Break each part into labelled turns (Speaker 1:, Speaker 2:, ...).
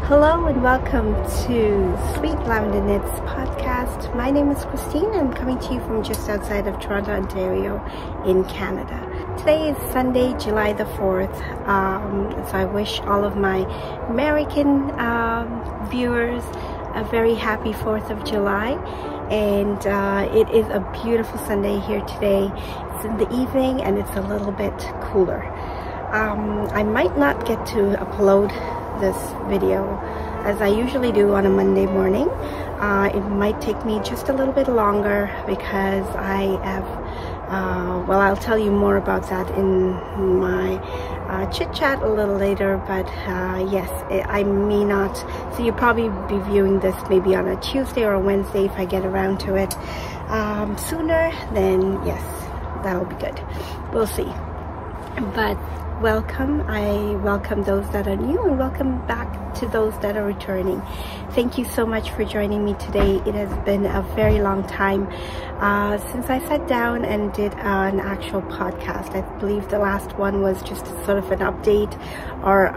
Speaker 1: Hello and welcome to Sweet Lavender Knits podcast. My name is Christine and I'm coming to you from just outside of Toronto, Ontario in Canada. Today is Sunday, July the 4th, so I wish all of my American viewers a very happy 4th of July. And it is a beautiful Sunday here today. It's in the evening and it's a little bit cooler. I might not get to upload this video as I usually do on a Monday morning. It might take me just a little bit longer because I have well, I'll tell you more about that in my chit chat a little later, but yes, I may not, so you'll probably be viewing this maybe on a Tuesday or a Wednesday if I get around to it sooner, then yes, that'll be good. We'll see. But welcome. I welcome those that are new and welcome back to those that are returning. Thank you so much for joining me today. It has been a very long time since I sat down and did an actual podcast. I believe the last one was just sort of an update, or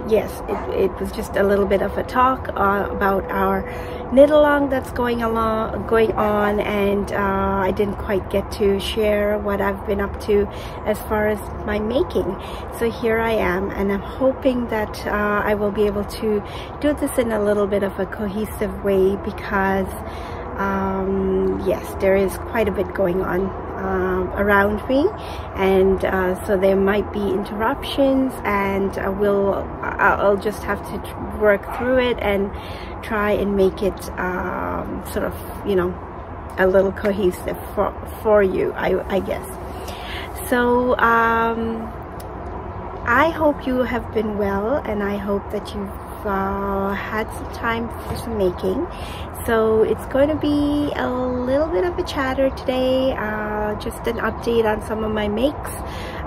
Speaker 1: yes, it was just a little bit of a talk about our knit along that's going on, and I didn't quite get to share what I've been up to as far as my making. So here I am, and I'm hoping that I will be able to do this in a little bit of a cohesive way because yes, there is quite a bit going on around me, and so there might be interruptions, and I'll just have to work through it and try and make it sort of, you know, a little cohesive for you, I guess. So I hope you have been well, and I hope that you've had some time for some making. So it's going to be a little bit of a chatter today, just an update on some of my makes,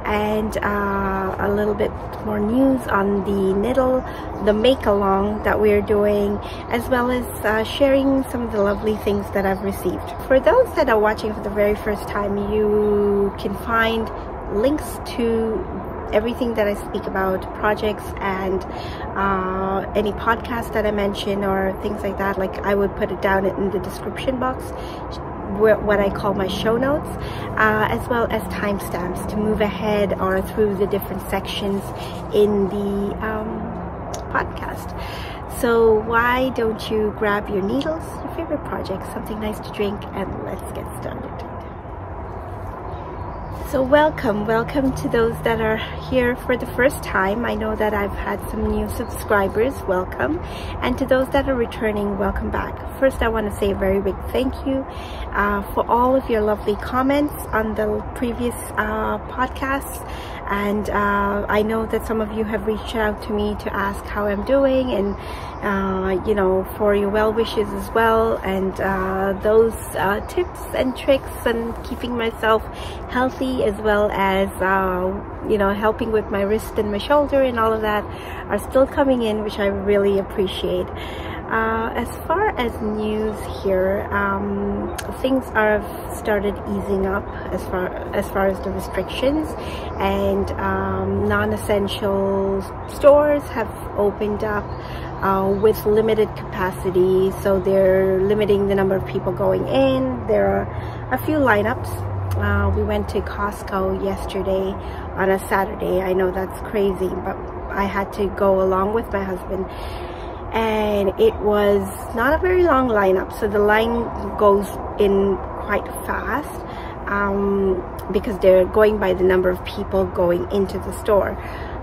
Speaker 1: and a little bit more news on the make along that we're doing, as well as sharing some of the lovely things that I've received. For those that are watching for the very first time, you can find links to everything that I speak about, projects and any podcast that I mention or things like that. Like, I would put it down in the description box, what I call my show notes, as well as timestamps to move ahead or through the different sections in the podcast. So why don't you grab your needles, your favorite project, something nice to drink, and let's get started. So welcome to those that are here for the first time. I know that I've had some new subscribers, welcome, and to those that are returning, welcome back. First, I want to say a very big thank you for all of your lovely comments on the previous podcasts, and I know that some of you have reached out to me to ask how I'm doing, and you know, for your well wishes as well, and those tips and tricks and keeping myself healthy, as well as you know, helping with my wrist and my shoulder and all of that are still coming in, which I really appreciate. As far as news here, things are started easing up as far as the restrictions, and non-essential stores have opened up with limited capacity, so they're limiting the number of people going in. There are a few lineups. We went to Costco yesterday on a Saturday. I know that's crazy, but I had to go along with my husband, and it was not a very long lineup, so the line goes in quite fast because they're going by the number of people going into the store.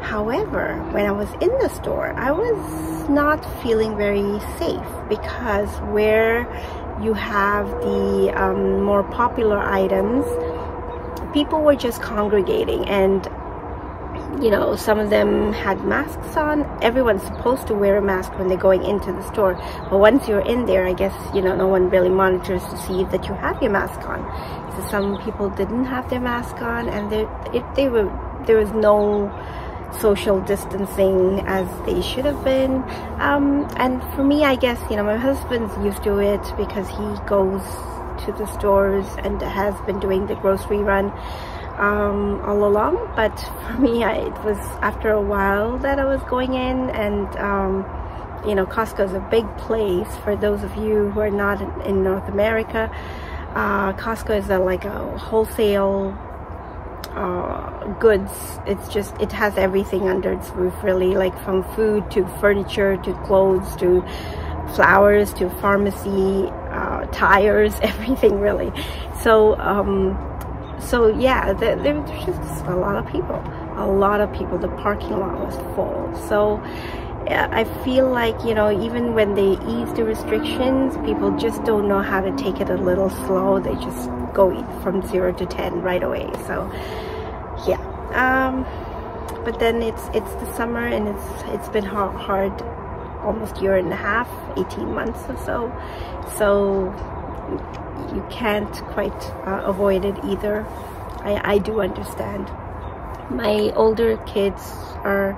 Speaker 1: However, when I was in the store, I was not feeling very safe, because where you have the more popular items, people were just congregating, and you know, some of them had masks on. Everyone's supposed to wear a mask when they're going into the store, but once you're in there, I guess, you know, no one really monitors to see that you have your mask on. So some people didn't have their mask on, and there was no social distancing as they should have been. And for me, I guess, you know, my husband's used to it because he goes to the stores and has been doing the grocery run. all along, but for me, it was after a while that I was going in. And you know, Costco is a big place. For those of you who are not in North America, Costco is like a wholesale goods. It has everything under its roof, really, like from food to furniture to clothes to flowers to pharmacy, tires, everything really. So yeah, there's just a lot of people. The parking lot was full. So I feel like, you know, even when they ease the restrictions, people just don't know how to take it a little slow. They just go from 0 to 10 right away. So yeah, but then it's the summer, and it's been hard almost year and a half, 18 months or so you can't quite avoid it either. I do understand. My older kids are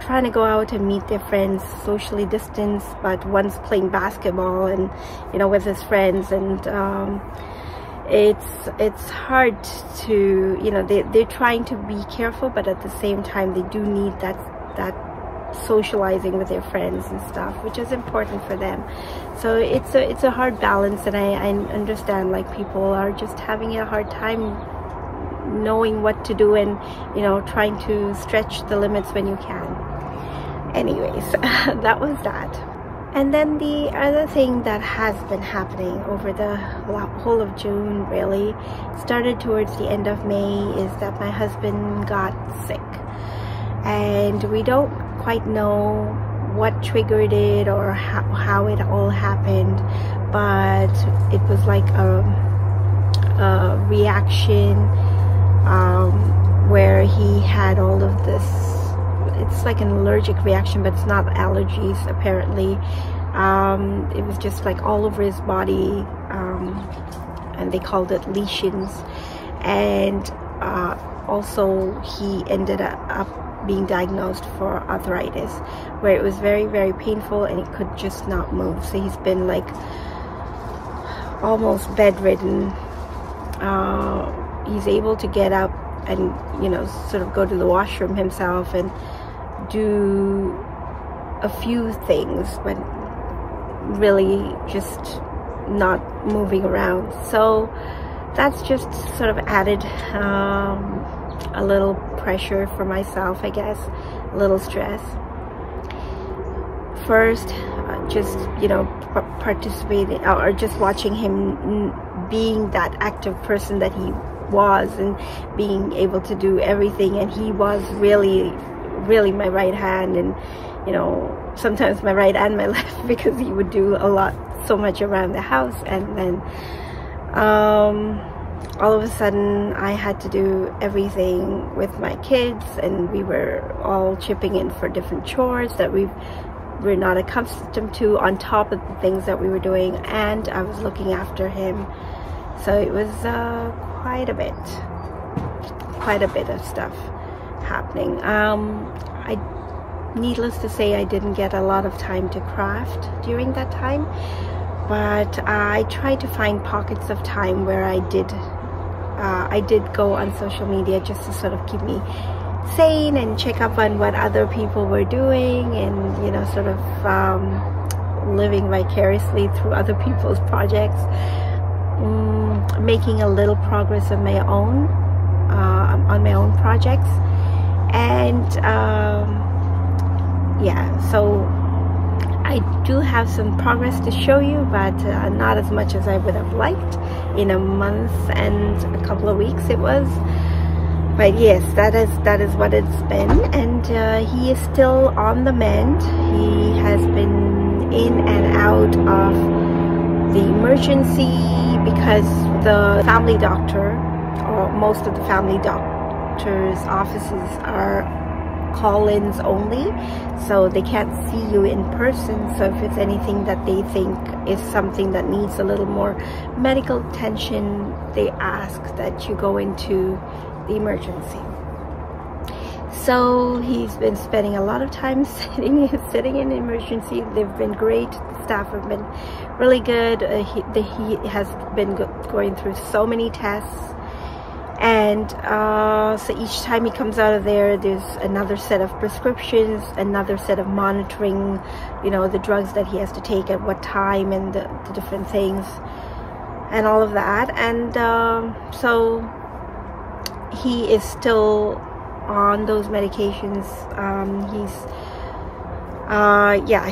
Speaker 1: trying to go out and meet their friends, socially distanced, but one's playing basketball and, you know, with his friends, and it's hard to, you know, they're trying to be careful, but at the same time they do need that socializing with their friends and stuff, which is important for them. So it's a hard balance, and I understand, like, people are just having a hard time knowing what to do, and, you know, trying to stretch the limits when you can. Anyways, that was that. And then the other thing that has been happening over the whole of June, really started towards the end of May, is that my husband got sick, and we don't quite know what triggered it or how it all happened, but it was like a reaction where he had all of this. It's like an allergic reaction, but it's not allergies apparently. It was just like all over his body, and they called it lesions. And also he ended up being diagnosed for arthritis, where it was very, very painful, and he could just not move. So he's been like almost bedridden. He's able to get up and, you know, sort of go to the washroom himself and do a few things, but really just not moving around. So that's just sort of added a little pressure for myself, I guess, a little stress. First, just, you know, participating or just watching him being that active person that he was, and being able to do everything, and he was really my right hand, and, you know, sometimes my right and my left, because he would do so much around the house. And then all of a sudden I had to do everything with my kids, and we were all chipping in for different chores that we're not accustomed to, on top of the things that we were doing, and I was looking after him. So it was quite a bit of stuff happening. Needless to say, I didn't get a lot of time to craft during that time, but I tried to find pockets of time where I did go on social media, just to sort of keep me sane and check up on what other people were doing, and, you know, sort of living vicariously through other people's projects, making a little progress on my own projects. And yeah, so I do have some progress to show you, but not as much as I would have liked in a month and a couple of weeks it was. But yes, that is what it's been. And he is still on the mend. He has been in and out of the emergency, because the family doctor, or most of the family doctors' offices, are call-ins only, so they can't see you in person. So if it's anything that they think is something that needs a little more medical attention, they ask that you go into the emergency. So he's been spending a lot of time sitting in emergency. They've been great. The staff have been really good. He has been going through so many tests, And so each time he comes out of there, there's another set of prescriptions, another set of monitoring, you know, the drugs that he has to take at what time, and the different things and all of that. And so he is still on those medications.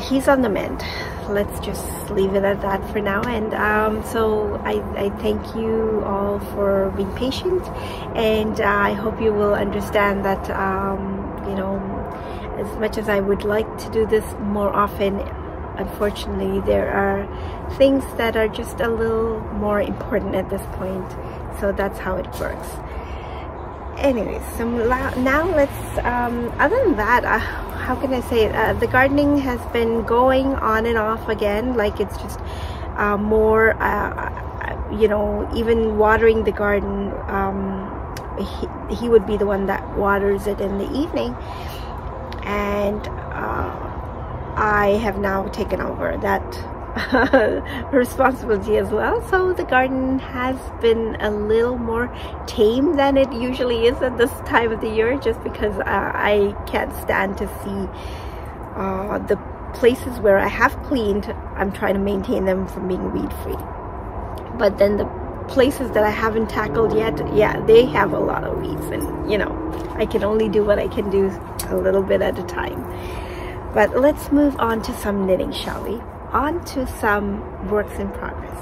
Speaker 1: He's on the mend. Let's just leave it at that for now. And so I thank you all for being patient, and I hope you will understand that you know, as much as I would like to do this more often, unfortunately there are things that are just a little more important at this point. So that's how it works. Anyways, so now let's other than that, how can I say it? The gardening has been going on and off again. Like, it's just more you know, even watering the garden, he would be the one that waters it in the evening, and I have now taken over that responsibility as well. So the garden has been a little more tame than it usually is at this time of the year, just because I can't stand to see the places where I have cleaned. I'm trying to maintain them from being weed free, but then the places that I haven't tackled yet, yeah, they have a lot of weeds, and you know, I can only do what I can do a little bit at a time. But let's move on to some knitting, shall we? On to some works in progress.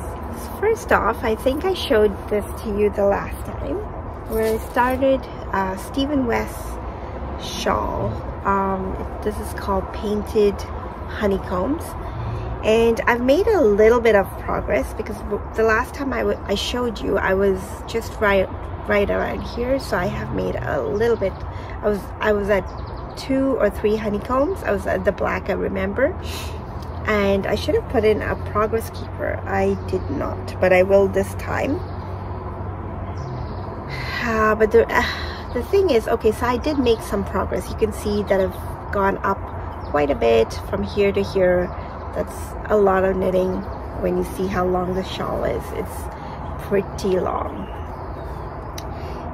Speaker 1: First off, I think I showed this to you the last time, where I started Stephen West's shawl. This is called Painted Honeycombs, and I've made a little bit of progress, because the last time I showed you, I was just right around here. So I have made a little bit. I was at 2 or 3 honeycombs. I was at the black, I remember. And I should have put in a progress keeper. I did not, but I will this time. But the thing is, okay, so I did make some progress. You can see that I've gone up quite a bit from here to here. That's a lot of knitting when you see how long the shawl is. It's pretty long.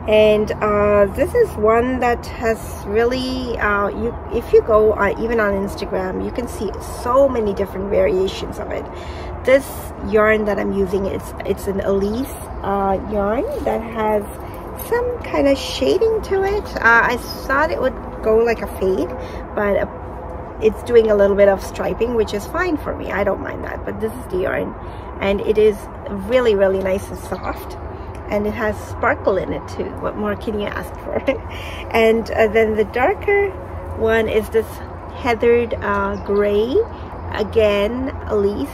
Speaker 1: And this is one that has really, if you go even on Instagram, you can see so many different variations of it. This yarn that I'm using, it's an Elise yarn that has some kind of shading to it. I thought it would go like a fade, but it's doing a little bit of striping, which is fine for me. I don't mind that. But this is the yarn, and it is really, really nice and soft. And it has sparkle in it too. What more can you ask for? And then the darker one is this heathered gray, again Elise,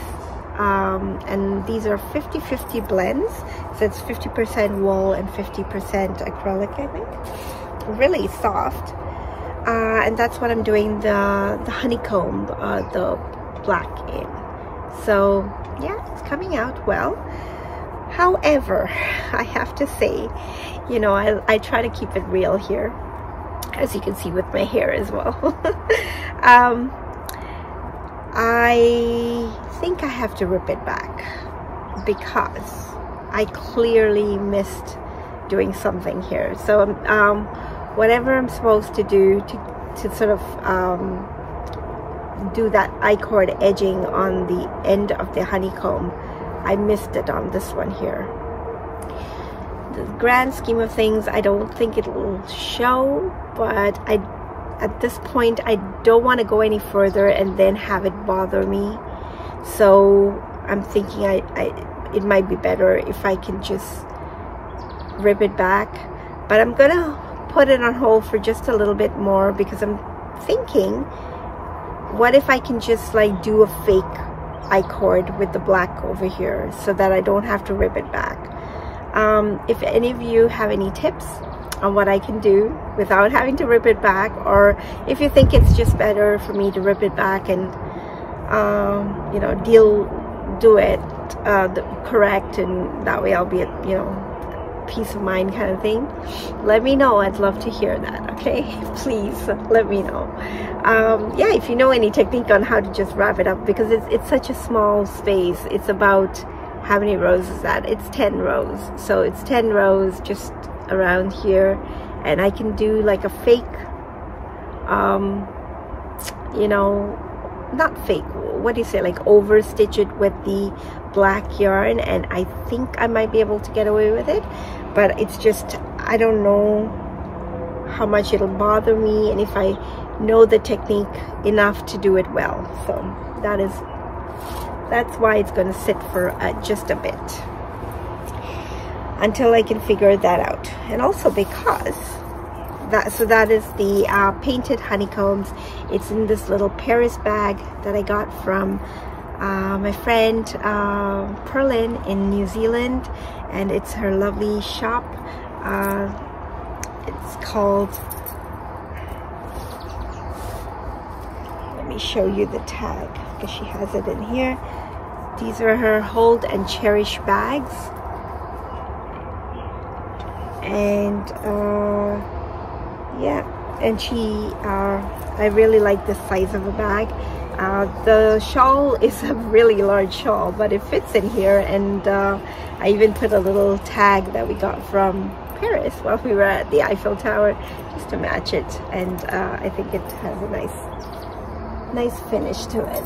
Speaker 1: and these are 50-50 blends, so it's 50% wool and 50% acrylic, I think. Really soft, and that's what I'm doing the honeycomb, the black in. So yeah, it's coming out well. However, I have to say, you know, I try to keep it real here, as you can see with my hair as well. I think I have to rip it back, because I clearly missed doing something here. So whatever I'm supposed to do to sort of do that I-cord edging on the end of the honeycomb, I missed it on this one here. The grand scheme of things, I don't think it will show, but at this point I don't want to go any further and then have it bother me. So I'm thinking it might be better if I can just rip it back. But I'm gonna put it on hold for just a little bit more, because I'm thinking, what if I can just like do a fake I-cord with the black over here, so that I don't have to rip it back. If any of you have any tips on what I can do without having to rip it back, or if you think it's just better for me to rip it back and you know, do it correct, and that way I'll be at, you know, peace of mind kind of thing, let me know. I'd love to hear that. Okay, please let me know. Yeah, if you know any technique on how to just wrap it up, because it's such a small space. It's about, how many rows is that? It's 10 rows. So it's 10 rows, just around here, and I can do like a fake you know, not fake, what do you say, like overstitch it with the black yarn, and I think I might be able to get away with it, but it's just, I don't know how much it'll bother me and if I know the technique enough to do it well. So that's why it's going to sit for just a bit until I can figure that out. And also because that is the painted honeycombs. It's in this little Paris bag that I got from my friend Perlin in New Zealand, and it's her lovely shop. It's called, let me show you the tag because she has it in here. These are her hold and cherish bags, and yeah, and I really like the size of the bag. The shawl is a really large shawl, but it fits in here, and I even put a little tag that we got from Paris while we were at the Eiffel Tower just to match it, and I think it has a nice finish to it.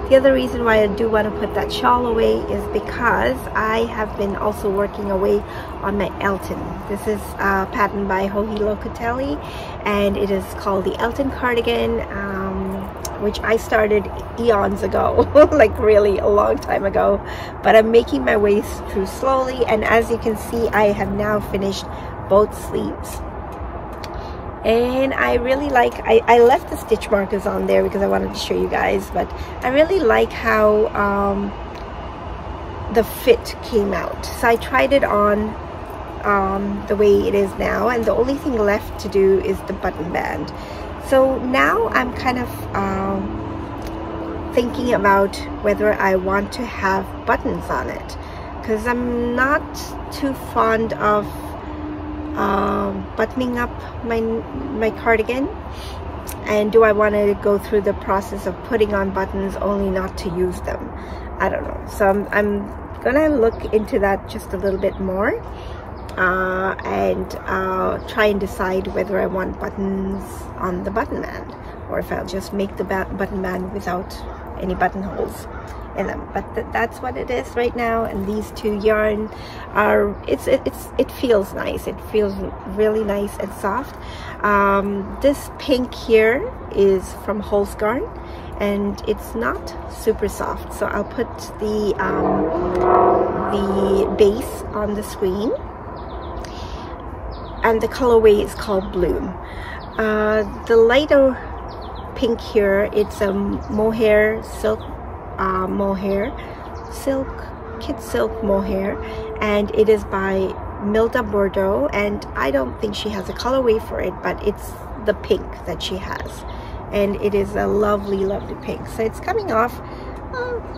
Speaker 1: The other reason why I do want to put that shawl away is because I have been also working away on my Elton. This is patterned by Locatelli, and it is called the Elton cardigan, which I started eons ago, like really a long time ago, but I'm making my way through slowly, and as you can see, I have now finished both sleeves. And I really like, I left the stitch markers on there because I wanted to show you guys, but I really like how the fit came out. So I tried it on the way it is now, and the only thing left to do is the button band. So now I'm kind of thinking about whether I want to have buttons on it, because I'm not too fond of buttoning up my cardigan, and do I want to go through the process of putting on buttons only not to use them? I don't know. So I'm gonna look into that just a little bit more, and try and decide whether I want buttons on the button band, or if I'll just make the button band without any buttonholes in them. But that's what it is right now. And these two yarn are, it feels nice. It feels really nice and soft. This pink here is from Holtsgarn, and it's not super soft, so I'll put the base on the screen, and the colorway is called Bloom. The lighter pink here, it's a Mohair silk kid silk mohair, and it is by Milda Bordeaux, and I don't think she has a colorway for it, but it's the pink that she has, and it is a lovely pink. So it's coming off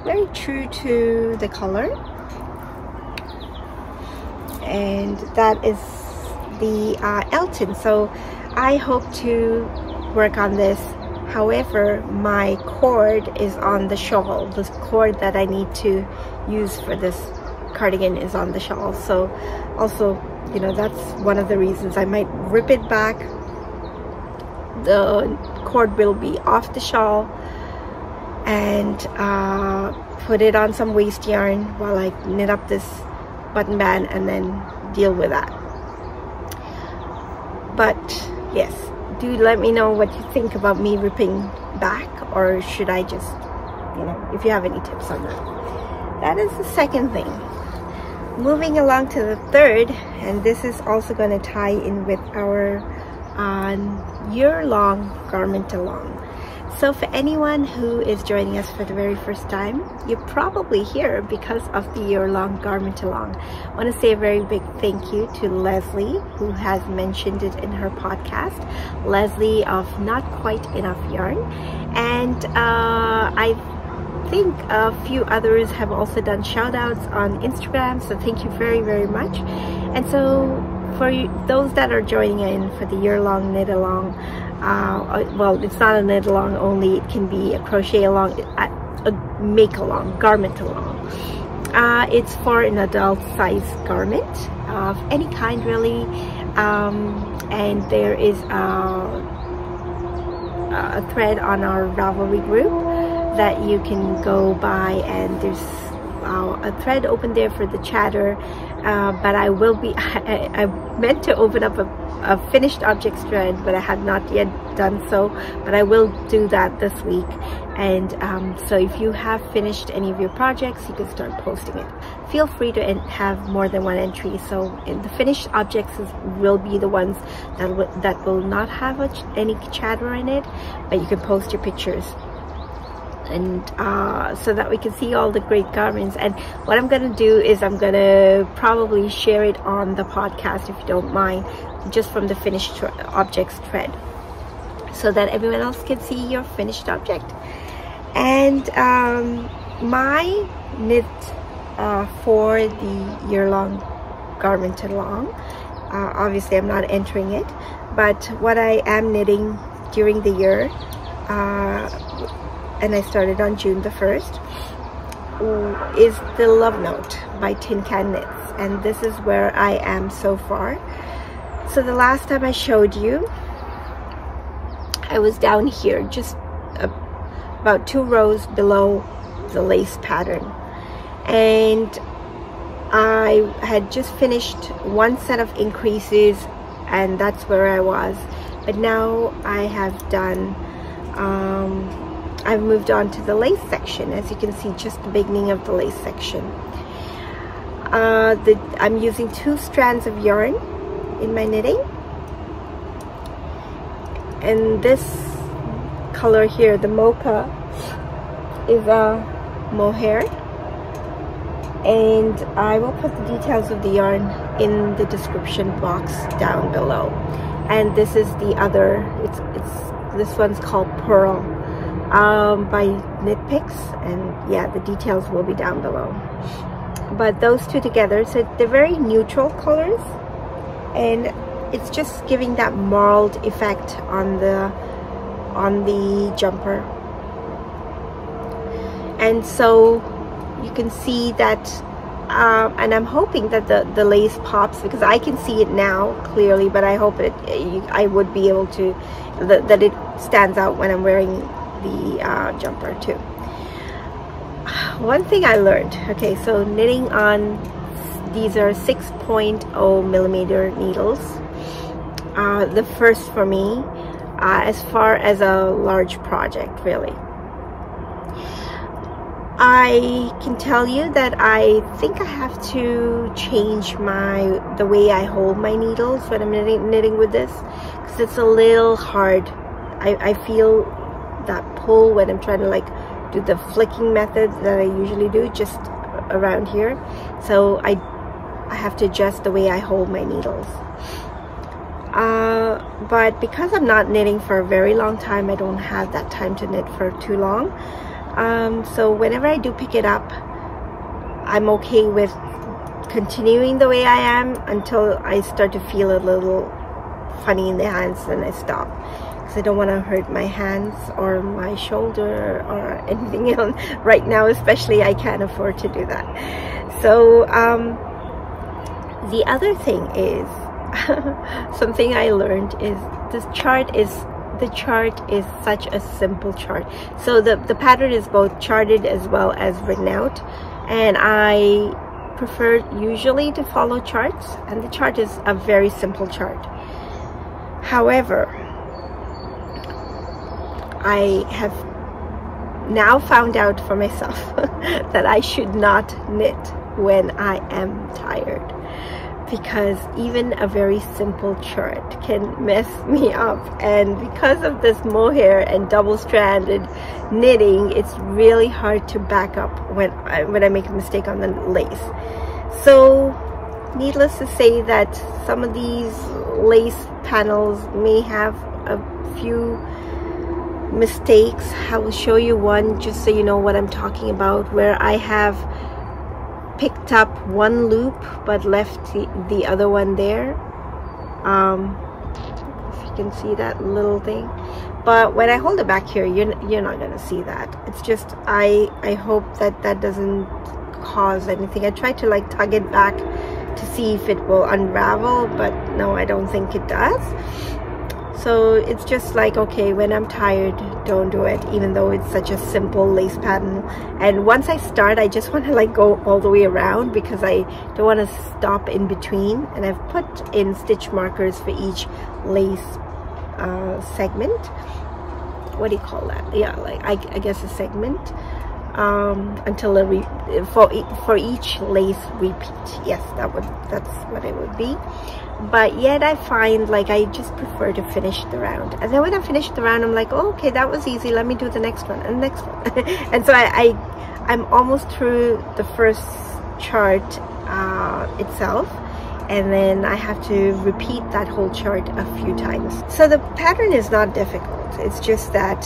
Speaker 1: very true to the color, and that is the Elton. So I hope to work on this. However, my cord is on the shawl. The cord that I need to use for this cardigan is on the shawl. So also, you know, that's one of the reasons I might rip it back. The cord will be off the shawl, and put it on some waste yarn while I knit up this button band, and then deal with that. But yes, do let me know what you think about me ripping back, or should I just, you know, if you have any tips on that. That is the second thing. Moving along to the third, and this is also going to tie in with our year-long garment along. So for anyone who is joining us for the very first time, you're probably here because of the year-long garment along. I want to say a very big thank you to Lesley, who has mentioned it in her podcast, Lesley of Not Quite Enough Yarn, and I think a few others have also done shout outs on Instagram, so thank you very much. And so for those that are joining in for the year-long knit along, well, it's not a knit along only, it can be a crochet along, a make along, garment along. It's for an adult size garment of any kind really. and there is a thread on our Ravelry group that you can go by, and there's a thread open there for the chatter, but I will be I meant to open up a finished objects thread, but I have not yet done so, but I will do that this week. And so if you have finished any of your projects, you can start posting it. Feel free to have more than one entry. So in the finished objects will be the ones that will not have any chatter in it, but you can post your pictures, and so that we can see all the great garments. And what I'm going to do is I'm going to probably share it on the podcast, if you don't mind, just from the finished objects thread, so that everyone else can see your finished object. And my knit for the year-long garment along, obviously I'm not entering it, but what I am knitting during the year, and I started on June the 1st, is the LoveNote by Tin Can Knits, and this is where I am so far. So the last time I showed you, I was down here, just about 2 rows below the lace pattern, and I had just finished one set of increases, and that's where I was. But now I have done I've moved on to the lace section. As you can see, just the beginning of the lace section. I'm using 2 strands of yarn in my knitting, and this color here, the mocha, is a Mohair, and I will put the details of the yarn in the description box down below. And this is the other, this one's called Pearl, by Knit Picks, and yeah, the details will be down below. But those two together, so they're very neutral colors, and it's just giving that marled effect on the jumper. And so you can see that, and I'm hoping that the lace pops, because I can see it now clearly, but I hope I would be able to, that it stands out when I'm wearing the jumper too. One thing I learned, okay, so knitting on, these are 6.0 millimeter needles, the first for me, as far as a large project, really. I can tell you that I think I have to change the way I hold my needles when I'm knitting with this, because it's a little hard. I feel that pull when I'm trying to like do the flicking method that I usually do just around here. So I have to adjust the way I hold my needles. But because I'm not knitting for a very long time, I don't have that time to knit for too long. So whenever I do pick it up, I'm okay with continuing the way I am until I start to feel a little funny in the hands, and I stop, because I don't want to hurt my hands or my shoulder or anything else. Right now especially, I can't afford to do that. So the other thing is, something I learned is the chart is such a simple chart. So the pattern is both charted as well as written out, and I prefer usually to follow charts, and the chart is a very simple chart. However, I have now found out for myself that I should not knit when I am tired, because even a very simple chart can mess me up. And because of this mohair and double-stranded knitting, it's really hard to back up when I make a mistake on the lace. So needless to say that some of these lace panels may have a few mistakes. I will show you one just so you know what I'm talking about, where I have picked up one loop but left the other one there. If you can see that little thing, but when I hold it back here, you're not gonna see that. It's just I hope that doesn't cause anything. I tried to like tug it back to see if it will unravel, but no, I don't think it does. So it's just like, okay, when I'm tired, don't do it, even though it's such a simple lace pattern. And once I start, I just want to like go all the way around, because I don't want to stop in between. And I've put in stitch markers for each lace segment. What do you call that? Yeah, like I guess a segment, until for each lace repeat. Yes, that's what it would be. But yet I find like I just prefer to finish the round, and then when I finish the round, I'm like, oh, okay, that was easy, let me do the next one and the next one. And so I'm almost through the first chart itself, and then I have to repeat that whole chart a few times. So the pattern is not difficult, it's just that,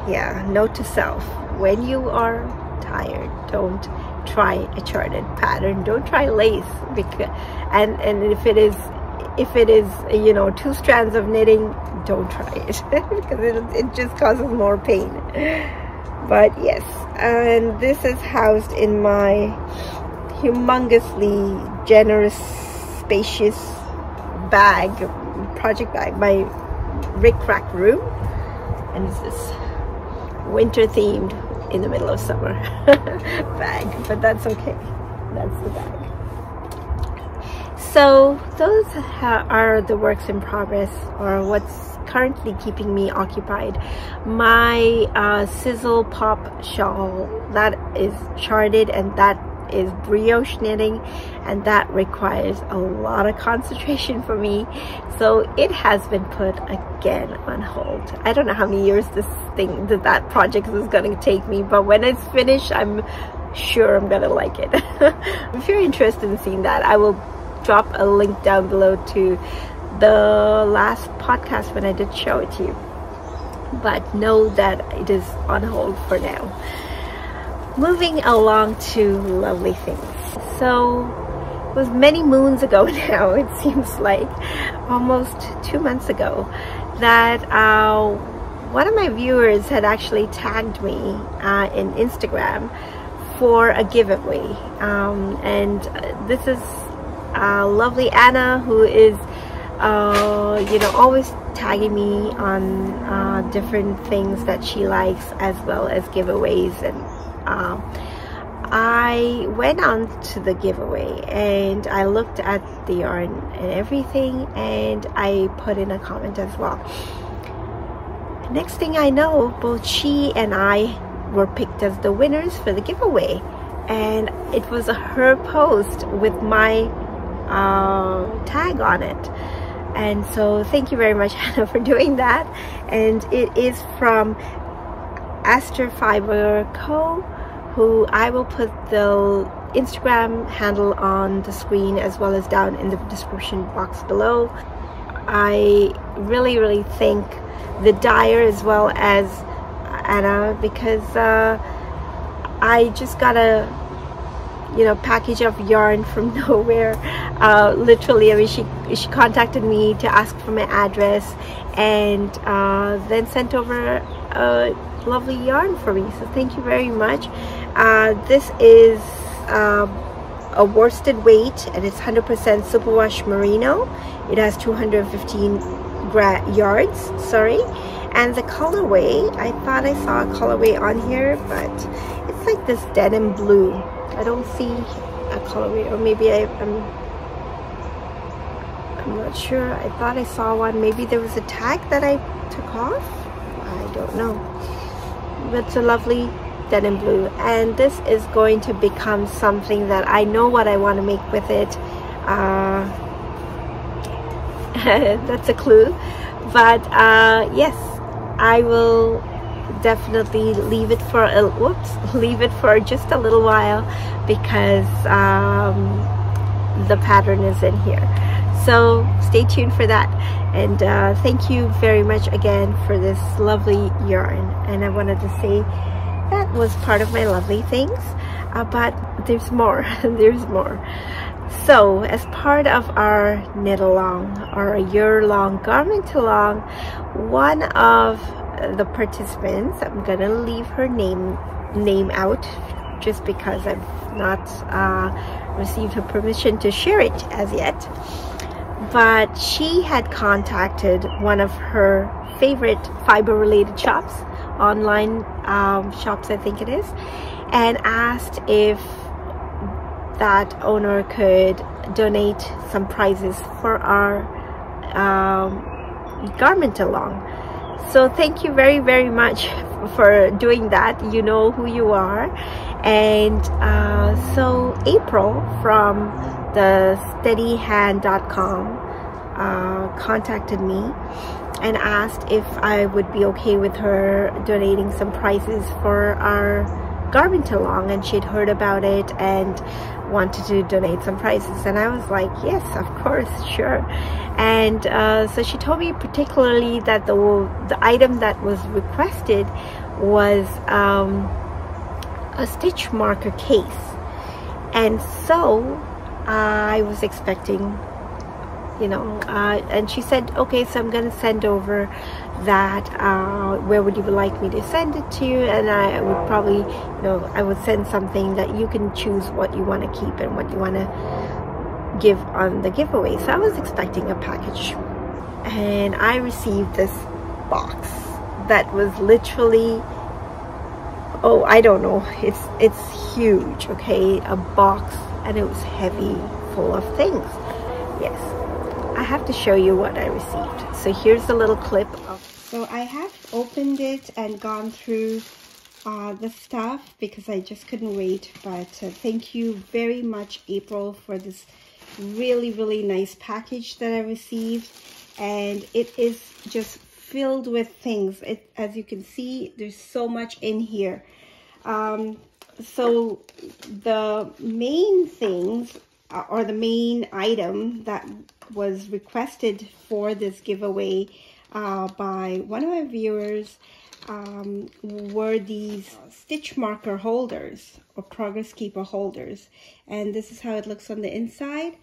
Speaker 1: yeah, note to self: when you are tired, don't try a charted pattern, don't try lace, because and if it is you know, 2 strands of knitting, don't try it because it just causes more pain. But yes, and this is housed in my humongously generous, spacious bag, project bag, my rick-rack room. And it's this winter themed in the middle of summer bag, but that's okay, that's the bag. So those are the works in progress, or what's currently keeping me occupied. My sizzle pop shawl, that is charted, and that is brioche knitting, and that requires a lot of concentration for me, so it has been put again on hold. I don't know how many years that project is going to take me, but when it's finished, I'm sure I'm gonna like it. If you're interested in seeing that, I will drop a link down below to the last podcast when I did show it to you, but know that it is on hold for now. Moving along to lovely things. So it was many moons ago now, it seems like almost 2 months ago, that one of my viewers had actually tagged me in Instagram for a giveaway, and this is lovely Anna, who is you know, always tagging me on different things that she likes, as well as giveaways. And I went on to the giveaway and I looked at the yarn and everything, and I put in a comment as well. Next thing I know, both she and I were picked as the winners for the giveaway, and it was her post with my tag on it. And so thank you very much, Hannah, for doing that. And it is from Aster Fiber Co., who I will put the Instagram handle on the screen as well as down in the description box below. I really thank the dyer as well as Anna, because I just got a, you know, package of yarn from nowhere. Literally, I mean, she contacted me to ask for my address, and then sent over a lovely yarn for me. So thank you very much. This is a worsted weight, and it's 100% superwash merino. It has 215 yards, sorry. And the colorway, I thought I saw a colorway on here, but it's like this denim blue. I don't see a colorway, or maybe I'm not sure. I thought I saw one. Maybe there was a tag that I took off. I don't know. But it's a lovely denim blue, and this is going to become something that I know what I want to make with it. That's a clue. But yes, I will definitely leave it for just a little while, because the pattern is in here. So stay tuned for that. And thank you very much again for this lovely yarn. And I wanted to say that was part of my lovely things, but there's more. There's more. So as part of our knit along, or a year-long garment along, one of the participants, I'm gonna leave her name out just because I've not received her permission to share it as yet. But she had contacted one of her favorite fiber-related shops, online shops I think it is, and asked if that owner could donate some prizes for our garment along. So thank you very, very much for doing that. You know who you are. And so April from the steadyhand.com contacted me and asked if I would be okay with her donating some prizes for our garment along, and she'd heard about it and wanted to donate some prizes. And I was like, yes, of course, sure. And so she told me particularly that the item that was requested was a stitch marker case. And so I was expecting, you know, and she said, okay, so I'm going to send over that, where would you like me to send it to? And I would probably, you know, I would send something that you can choose what you want to keep and what you want to give on the giveaway. So I was expecting a package, and I received this box that was literally, oh, I don't know, it's huge, okay, a box, and it was heavy, full of things. Yes, I have to show you what I received. So here's a little clip of, so I have opened it and gone through the stuff because I just couldn't wait. But thank you very much, April, for this really, really nice package that I received. And it is just filled with things. As you can see, there's so much in here. So the main things, or the main item that was requested for this giveaway by one of my viewers were these stitch marker holders, or progress keeper holders. And this is how it looks on the inside,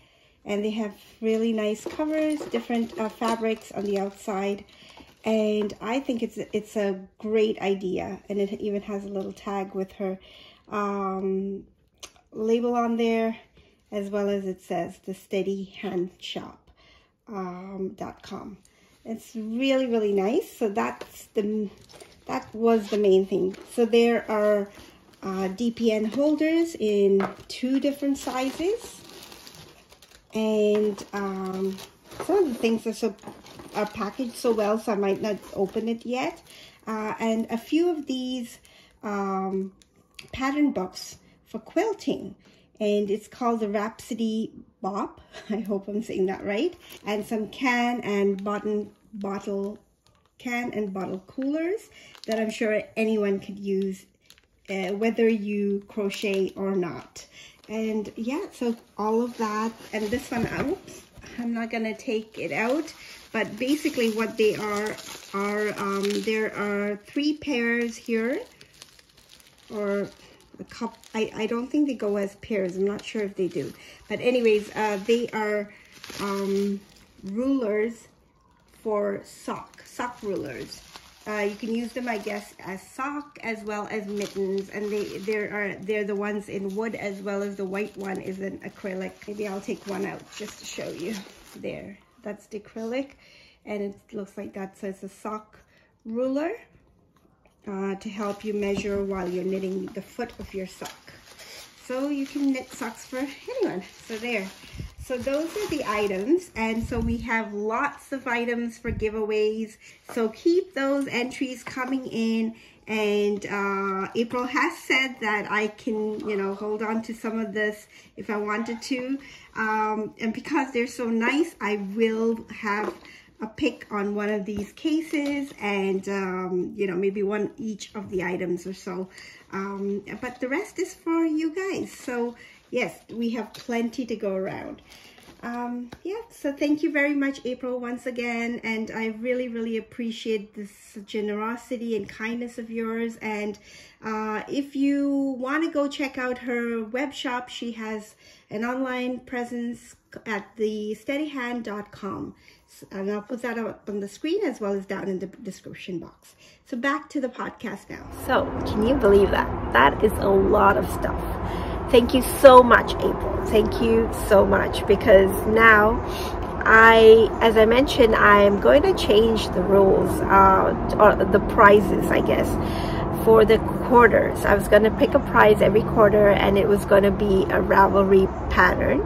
Speaker 1: and they have really nice covers, different fabrics on the outside. And I think it's a great idea, and it even has a little tag with her label on there, as well as it says the steadyhandshop.com. It's really, really nice. So that was the main thing. So there are DPN holders in 2 different sizes, and some of the things are packaged so well, so I might not open it yet. And a few of these pattern books for quilting, and it's called the Rhapsody Bop. I hope I'm saying that right. And some can and bottle coolers that I'm sure anyone could use, whether you crochet or not. And yeah, so all of that. And this one, oops, I'm not gonna take it out, but basically what they are there are 3 pairs here, or a cup. I don't think they go as pairs. I'm not sure if they do, but anyways, they are rulers for sock rulers. You can use them, I guess, as sock as well as mittens, and they're the ones in wood, as well as the white one is an acrylic. Maybe I'll take one out just to show you. There, that's the acrylic, and it looks like that. So it's a sock ruler to help you measure while you're knitting the foot of your sock. So you can knit socks for anyone. So there. So those are the items, and so we have lots of items for giveaways. So keep those entries coming in, and April has said that I can, you know, hold on to some of this if I wanted to. And because they're so nice, I will have a pick on one of these cases, and you know, maybe one each of the items or so. But the rest is for you guys. So yes, we have plenty to go around. yeah, so thank you very much, April, once again, and I really appreciate this generosity and kindness of yours. And if you want to go check out her web shop, she has an online presence at thesteadyhand.com, and I'll put that up on the screen as well as down in the description box. So back to the podcast now. So can you believe that? That is a lot of stuff. Thank you so much, April. Thank you so much, because now as I mentioned, I'm going to change the rules, or the prizes, I guess, for the quarters. I was going to pick a prize every quarter, and it was going to be a Ravelry pattern.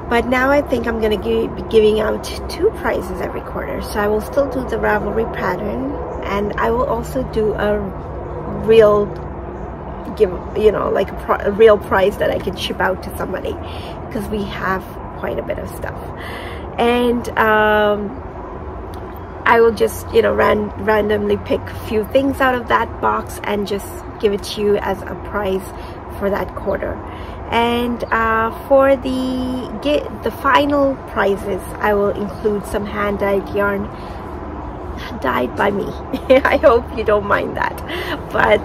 Speaker 1: But now I think I'm going to be giving out 2 prizes every quarter. So I will still do the Ravelry pattern, and I will also do a real like a real prize that I can ship out to somebody, because we have quite a bit of stuff. And I will just randomly pick a few things out of that box and just give it to you as a prize for that quarter. And for the final prizes, I will include some hand-dyed yarn dyed by me. I hope you don't mind that. But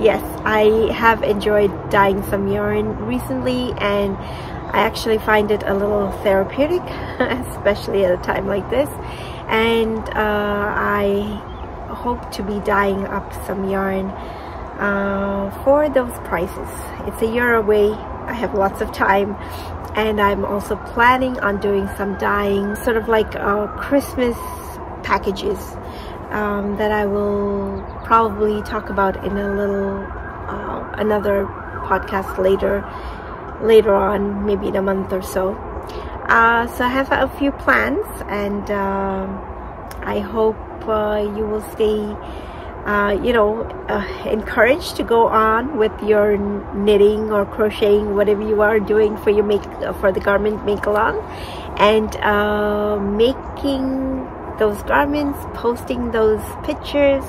Speaker 1: yes, I have enjoyed dyeing some yarn recently, and I actually find it a little therapeutic, especially at a time like this. And I hope to be dyeing up some yarn for those prizes. It's a year away. I have lots of time, and I'm also planning on doing some dyeing, sort of like Christmas packages that I will probably talk about in a little another podcast later on, maybe in a month or so. So I have a few plans, and I hope you will stay encouraged to go on with your knitting or crocheting, whatever you are doing for your for the garment make-along, and making those garments, posting those pictures.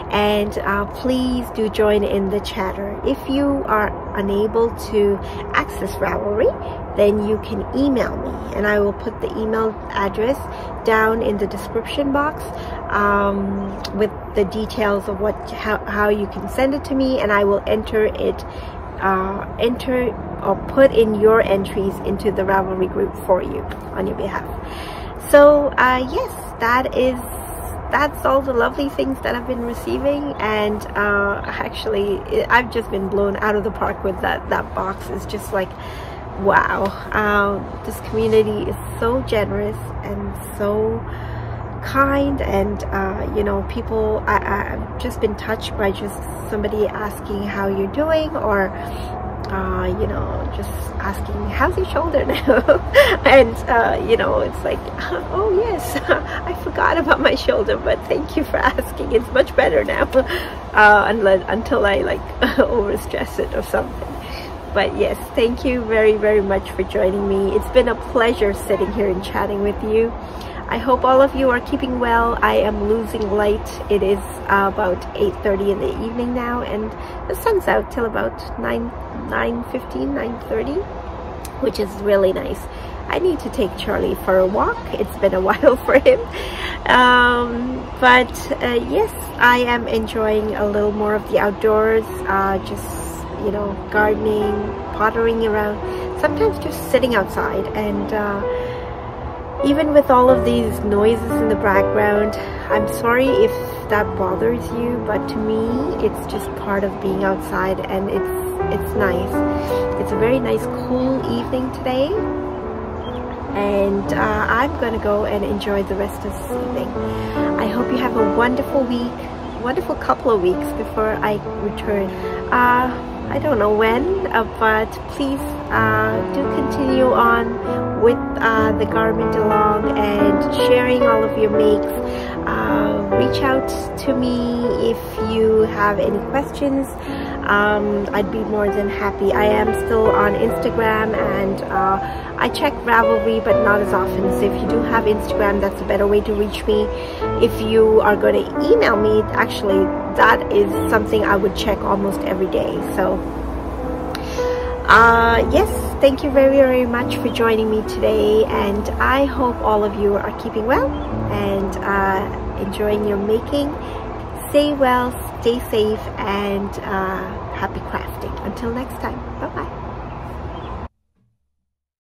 Speaker 1: And please do join in the chatter. If you are unable to access Ravelry, then you can email me, and I will put the email address down in the description box with the details of how you can send it to me, and I will enter or put in your entries into the Ravelry group for you on your behalf. So yes, that's all the lovely things that I've been receiving. And actually, I've just been blown out of the park with that box. It's just like, wow. This community is so generous and so kind, and people, I've just been touched by just somebody asking how you're doing, or just asking, how's your shoulder now? And it's like, oh yes, I forgot about my shoulder, but thank you for asking. It's much better now, until I like overstress it or something. But yes, thank you very much for joining me. It's been a pleasure sitting here and chatting with you. I hope all of you are keeping well. I am losing light. It is about 8:30 in the evening now, and the sun's out till about 9:15, 9:30, which is really nice. I need to take Charlie for a walk. It's been a while for him. But yes, I am enjoying a little more of the outdoors, just gardening, pottering around, sometimes just sitting outside. And even with all of these noises in the background, I'm sorry if that bothers you, but to me it's just part of being outside, and it's nice. It's a very nice cool evening today, and I'm gonna go and enjoy the rest of this evening. I hope you have a wonderful week, wonderful couple of weeks before I return. I don't know when, but please do continue on with the garment along and sharing all of your makes. Reach out to me if you have any questions. I'd be more than happy. I am still on Instagram, and I check Ravelry, but not as often. So if you do have Instagram, that's a better way to reach me. If you are going to email me, actually that is something I would check almost every day. So Yes, thank you very, very much for joining me today, and I hope all of you are keeping well and enjoying your making. Stay well, stay safe, and happy crafting. Until next time, bye-bye.